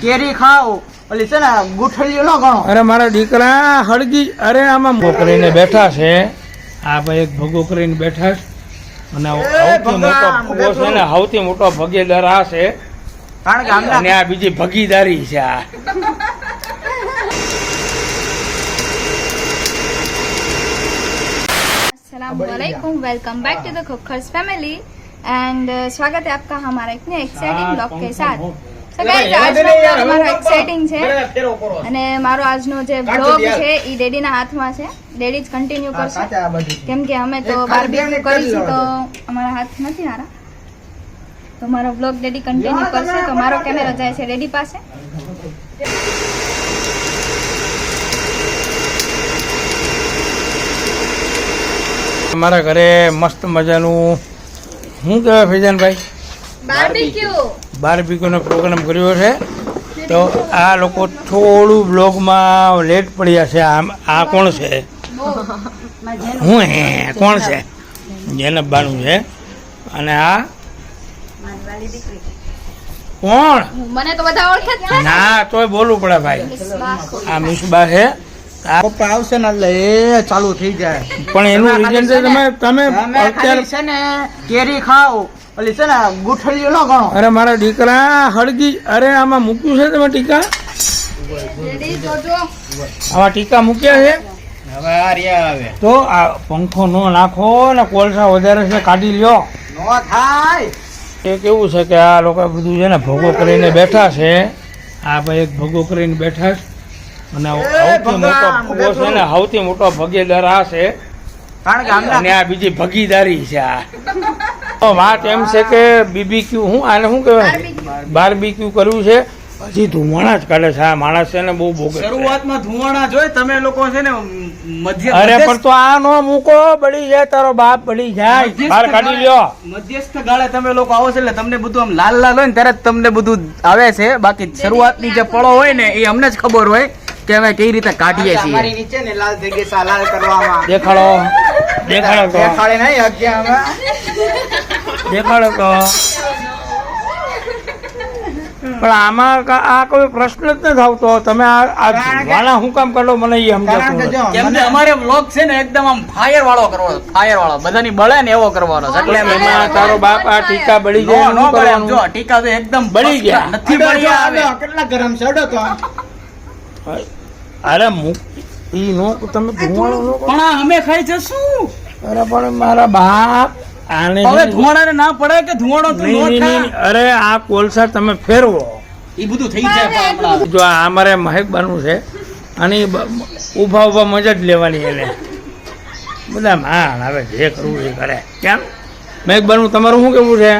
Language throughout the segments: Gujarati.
કેરી ખાઓ ઓલી છે ને ગુઠલીઓ ન ગણો. અરે મારા દીકરા હળગી અરે આમાં કરીને બેઠા છે. આ ભાઈ એક ભગો કરીને બેઠા છે અને સૌથી મોટો ભગો છે ને સૌથી મોટો ભગીદાર આ છે કારણ કે અને આ બીજી ભગીદારી છે. આ अस्सलामुअलैकुम, welcome back to the cookers family and स्वागत है आपका हमारा एक नए एक्साइटिंग ब्लॉग के साथ. So guys, આજનો બ્લોગ મારો એક્સાઇટિંગ છે અને મારો આજનો જે બ્લોગ છે એ ડેડીના હાથમાં છે. ડેડી જ કન્ટિન્યુ કરશે કેમ કે અમે તો બારબીક્યુ કરીશું તો અમારા હાથ નથી હારા, તો મારો બ્લોગ ડેડી કન્ટિન્યુ કરશે. તો મારો કેમેરો જાય છે ડેડી પાસે. અમારા ઘરે મસ્ત મજાનું શું કહેવાય ફૈજાનભાઈ, બારબીક્યુનો પ્રોગ્રામ કર્યો છે. તો આ લોકો થોડું બ્લોગમાં લેટ પડ્યા છે. આ કોણ છે? હું હે કોણ છે? જેનબાનું છે. અને આ કોણ? મને તો બધા ઓળખે જ છે. ના તોય બોલવું પડે ભાઈ. આ મિસબા છે. પપ્પા આવશે ને એટલે એ ચાલુ થઈ જાય. પણ એનું રીઝન છે તમે અત્યારે છે ને કેરી ખાઓ ઓલી છે ને ગુઠલીઓ ન ગણો. અરે મારા દીકરા હળગી અરે આમાં મૂક્યું છે તમે ટીકા? આમાં ટીકા મૂક્યા છે. હવે આ રહ્યા આવે તો આ પંખો નો નાખો ને કોલસા વધારે છે કાઢી લ્યો. નો થાય. એ કેવું છે કે આ લોકો બધું છે ને ભોગો કરીને બેઠા છે. આ ભાઈ એક ભોગો કરીને બેઠા છે અને સૌથી મોટો ભોગો છે ને સૌથી મોટો ભગીદાર આ છે કારણ કે અને આ બીજી ભગીદારી છે. આ તો વાત એમ છે કે બીબીક્યુ હું આને શું કહેવાય બારબીક્યુ કર્યું છે. હજી ધુમાડા જ કાઢે છે આ માણસ છે ને બહુ ભોગે. શરૂઆતમાં ધુવાણા જોઈ તમે લોકો છે ને અરે પણ તો આ નો મૂકો બળી જાય તારો બાપ બળી જાય. બહાર કાઢી લ્યો. મધ્યસ્થ ગાળે તમે લોકો આવો છો એટલે તમને બધું આમ લાલ લાલ હોય ને ત્યારે જ તમને બધું આવે છે. બાકી શરૂઆતની જે પળો હોય ને એ અમને જ ખબર હોય કે અમે કઈ રીતે કાઢીએ છીએ. અમારી નીચે ને લાલ થઈ ગઈ લાલ કરવામાં દેખાડો દેખાડો તો દેખાડે નહીં હગ્યા અમે દેખાડો તો. પણ આમાં આ કોઈ પ્રશ્ન જ નથી આવતો. તમે આ વાળા શું કામ કરો મને એ સમજાતું નથી. કેમ કે અમારે વ્લોગ છે ને એકદમ આમ ફાયર વાળો કરવાનો, ફાયર વાળો બધાની બળે ને એવો કરવાનો છે. એટલે એમાં તારો બાપ આ ટીકા બળી જાય નો બળે એમ જો ટીકા તો એકદમ બળી ગયા. નથી બળ્યા આવે. કેટલા ગરમ છે અડો તો અરે ઈ નો તમે ધુમાડો નો કરો. પણ આ અમે ખાઈ જશું. અરે પણ મારા બાપ આને હવે ધુવાડાને ના પડે કે ધુવાડો તો નો નહીં, થાય. નહીં, અરે આ કોલસા તમે ફેરવો. ઈ બધું થઈ જાય પણ આપણા જો આ અમારે મહેકબાનું છે અને ઉભા ઉભા મજા જ લેવાની એને. બધા માણ હવે જે કરવું એ કરે. કેમ મહેકબાનું તમારું શું કેવું છે?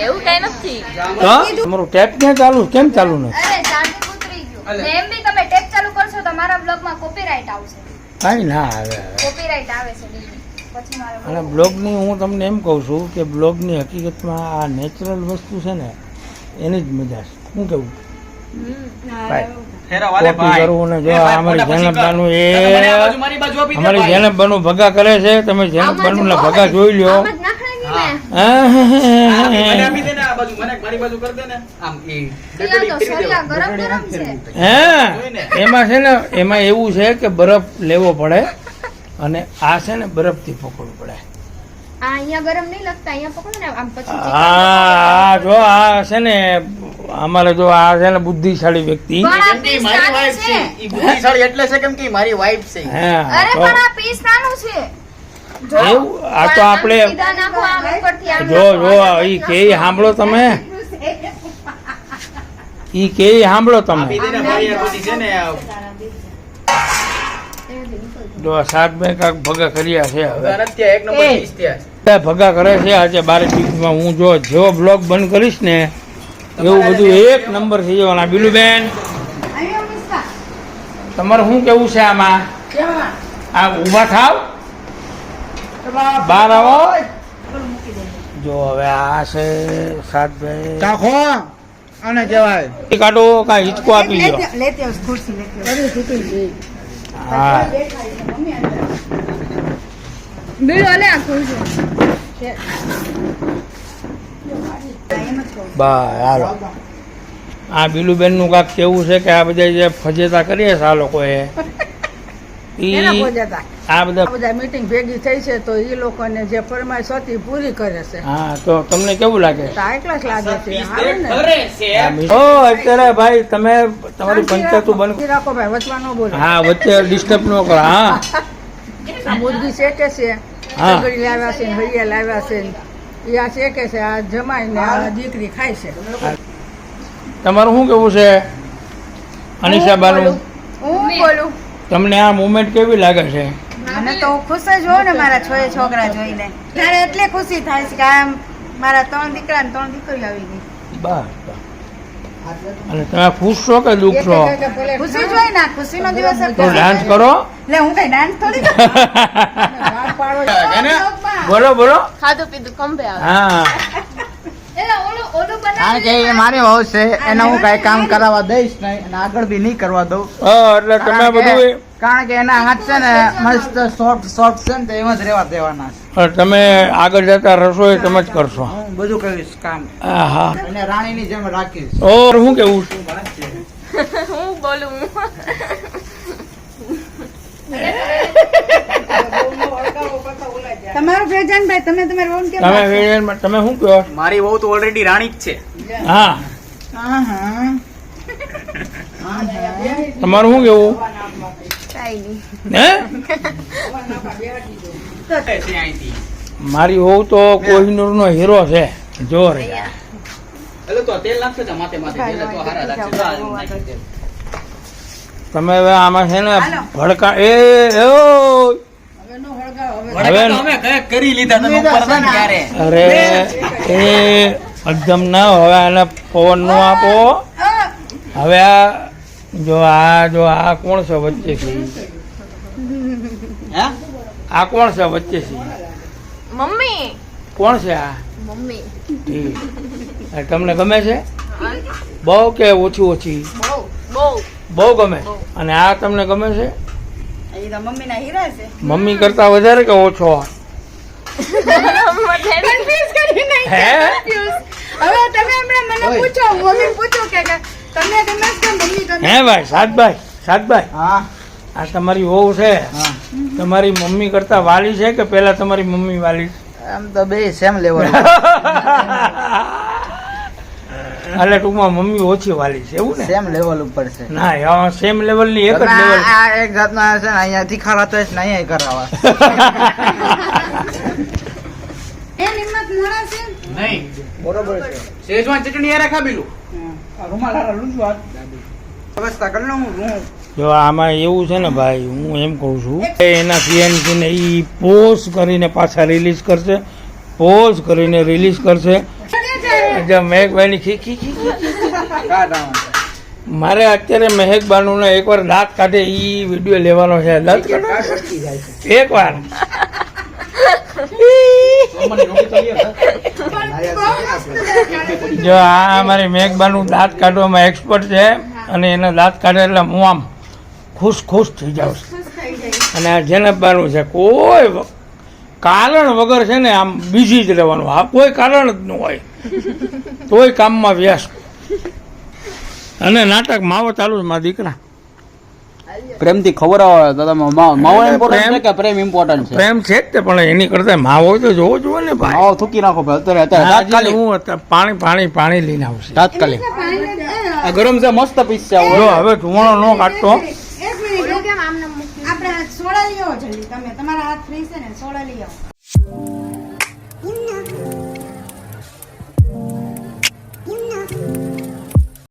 એવું કઈ નથી. તો તમારું ટેપ ક્યાં ચાલુ કેમ ચાલુ નથી? અરે ચાર્જિંગ ઉતરી ગયું. ને એમ બી તમે ટેપ ચાલુ કરશો તો મારા બ્લોગમાં કોપીરાઈટ આવશે. કાંઈ ના આવે હવે. કોપીરાઈટ આવે છે દીદી. પછી મારો અને બ્લોગની હું તમને એમ કહું છું કે બ્લોગની હકીકતમાં આ નેચરલ વસ્તુ છે ને એની જ મજા છે. શું કેવું ભાઈ? ફેરા વાલે કોપી ભાઈ કરવું ને જો એ ભાઈ, અમારી ફોટા પછી જેનબાનું કર. એ તમે આ બાજુ મારી બાજુ આપી દે અમારી ભાઈ. જેનબાનું ભગા કરે છે. તમે જેનબાનું ના ભગા જોઈ લ્યો. આમ જ નાખવાની ને. મને આપી દે ને આ બાજુ, મને મારી બાજુ કર દે ને આમ ઈ સળિયા તો સળિયા ગરમ ગરમ છે. હે એમાં છે ને એમાં એવું છે કે બરફ લેવો પડે અને આ છે ને બરફથી પકડવું પડે. આ અહીંયા ગરમ નહીં લાગતા, અહીંયા પકડો ને આમ પછી હા જો આ છે ને અમારે જો આ છે ને બુદ્ધિશાળી વ્યક્તિ. પણ આ કેમ કે પીસ મારી નાનું વાઈફ છે. છે ઈ બુદ્ધિશાળી એટલે છે કેમ કે મારી વાઈફ છે હા અરે તો પણ આ પીસ નાનું છે. જો એવું આ તો આમ આપણે સીધા નાખો આમ ઉપરથી આમ જો નાખો. જો ઈ કે સાંભળો તમે ઈ કે સાંભળો તમે. આપી દે ને ભાઈ આ બધી છે ને જો આ સાત બે કાક ભગા કર્યા છે હવે અત્યારે એક નંબર પીસ થયા બધા ભગા કરે છે આજે 12 હું જો જેવો બ્લોગ બંધ કરીશ ને એવું બધું એક નંબર થઈ જવાના. બીલુબેન તમારે શું કેવું છે આમાં? આ ઊભા થાવ બહાર આવો. જો હવે આ છે સાતભાઈ ચાખો આને કહેવાય કાઢો કા હિંચકો આપી દો. હા બીડો લે આ ખુરશી. બસ હાલો આ બીલુબેનનું કાંક કેવું છે કે આ બધા જે ફજેતા કરીએ છે આ લોકોએ એના ઈ પોજાતા. આ બધા આ બધા મીટિંગ ભેગી થઈ છે તો એ લોકોને જે ફરમાઈશ હતી એ પૂરી કરે છે. હા તો તમને કેવું લાગે તો હાઈ ક્લાસ લાગે છે. આવે ને. ઓ અત્યારે ભાઈ તમે તમારી પંચાયતું બંધ ઈ રાખો ભાઈ, વચમાં ન બોલો. હા વચ્ચે ડિસ્ટર્બ ન કરો હા આ મુરગી શેકે છે, હા. સગડી લાવ્યા છે, હળિયા લાવ્યા છે, એ આ શેકે છે, આ જમાઈને આ દીકરી ખાય છે. તમારું શું કેવું છે અનિશા બાનુ હું બોલું તમને આ મુમેન્ટ કેવી લાગે છે મને તો હું ખુશ જ હોઉં ને મારા છોકરા જોઈને ત્યારે એટલે ખુશી થાય છે કે આમ મારા 3 દીકરા ને 3 દીકરીઓ આવી ગઈ બસ અને તમે ખુશ છો કે દુઃખ છો ખુશી જ હોય ને આ ખુશીનો દિવસ જ તો ડાન્સ કરો એટલે હું કઈ ડાન્સ થોડી કરું. બહાર પાડો છો. બોલો બોલો ખાધું પીધું ખંભે આવે હા એટલે ઓલું કારણ કે એ મારી વહુ છે એને હું કઈ કામ કરાવવા દઈશ નહીં અને આગળ બી નહીં કરવા દઉં એટલે તમે બધું કારણ કે એના હાથ છે ને મસ્ત સોફ્ટ છે ને તો એમ જ રહેવા દેવાના છે. તમે આગળ જતા રસોઈ તમે જ કરશો હું બધું કરીશ કામ હા અને રાણીની જેમ રાખીશ. ઓર શું કેવું હું બોલું તમારું પ્રજાનભાઈ તમે તમારી વહુને કેમ તમે રાખશો? વેડિયનમાં તમે શું કહો મારી વહુ તો ઓલરેડી રાણી જ છે. હા આહા. તમારું શું કેવું હે મારી વહુ તો કોહિનૂર નો હીરો છે જો રે એટલે તો તેલ નાખશે તો માથે માથે તેલ તો હારા લાગશે. જો આ નાખી દે. તમે હવે આમાં છે ને ભડકા એ વડકા તો અમે કઈ કરી લીધા તમે ઉપર હતા ને ત્યારે. અરે એ એકદમ ના હવે આને પવન નો આપો હવે જો આ કોણ છે વચ્ચે છે હે? આ કોણ છે વચ્ચે છે મમ્મી કોણ છે આ મમ્મી ઠીક. આ તમને ગમે છે બહુ કે ઓછી ઓછી બહુ બહુ ગમે અને આ તમને ગમે છે એ તો મમ્મીના હીરા છે. મમ્મી કરતા વધારે કે ઓછો કન્ફ્યુઝ કરી નહીં હે હવે તમે હમણાં મને પૂછો, મમ્મી પૂછો કે તમને ગમે છે કે મમ્મી ગમે? હે ભાઈ સાતભાઈ હા આ તમારી વહુ છે હા તમારી મમ્મી કરતા વાલી છે કે પેલા તમારી મમ્મી વાલી એમ તો બે સેમ લેવલ. એટલે ટૂંકમાં મમ્મી ઓછી વાલી છે એવું ને સેમ લેવલ ઉપર છે. ના સેમ લેવલ ની એક જ તમે લેવલ આ એક જાતના છે ને અહીંયા તીખાડા ને અહીંયા કરાવવા. એ નિમક મોડા છે. નહીં બરોબર છે. શેઝવાન ચટણી યાર ખાબીલું રૂમાલ હારા લૂંટવા. વ્યવસ્થા કરી લઉં હું. જો આમાં એવું છે ને ભાઈ હું એમ કહું છું કે એના પીએનસી ને ઈ પોઝ કરીને પાછા રિલીઝ કરશે પોઝ કરીને રિલીઝ કરશે મહેકભાઈ ની મારે અત્યારે મહેકબાનુ ને એકવાર દાંત કાઢે ઈ વિડીયો લેવાનો છે દાંત કાઢે એકવાર જો આ અમારી મેઘબાનું દાંત કાઢવામાં એક્સપર્ટ છે અને એના દાંત કાઢે એટલે હું આમ ખુશ થઈ જાઉં છું અને આ જેનબાનું છે કોઈ કારણ વગર છે ને આમ બીજી જ રહેવાનું આ કોઈ કારણ જ ન હોય તોય કામમાં વ્યસ્ત અને નાટક માવો ચાલુ છે મારા દીકરા પ્રેમથી ખવડાવો તો તમે માવો ઇમ્પોર્ટન્ટ છે કે પ્રેમ ઇમ્પોર્ટન્ટ છે? પ્રેમ છે જ તે પણ એની કરતા માવો તો જોવો જોઈએ ને ભાઈ માવો થૂકી નાખો ભાઈ અત્યારે આજે તાત્કાલિક હું પાણી લઈને આવશે તાત્કાલિક આ ગરમ છે મસ્ત પીસ છે જો હવે ધુમાડો ન કાઢતો એક મિનિટ આપણે સોડા લઈ આવો જલ્દી. તમે તમારા હાથ ફ્રી છે ને સોડા લઈ આવો.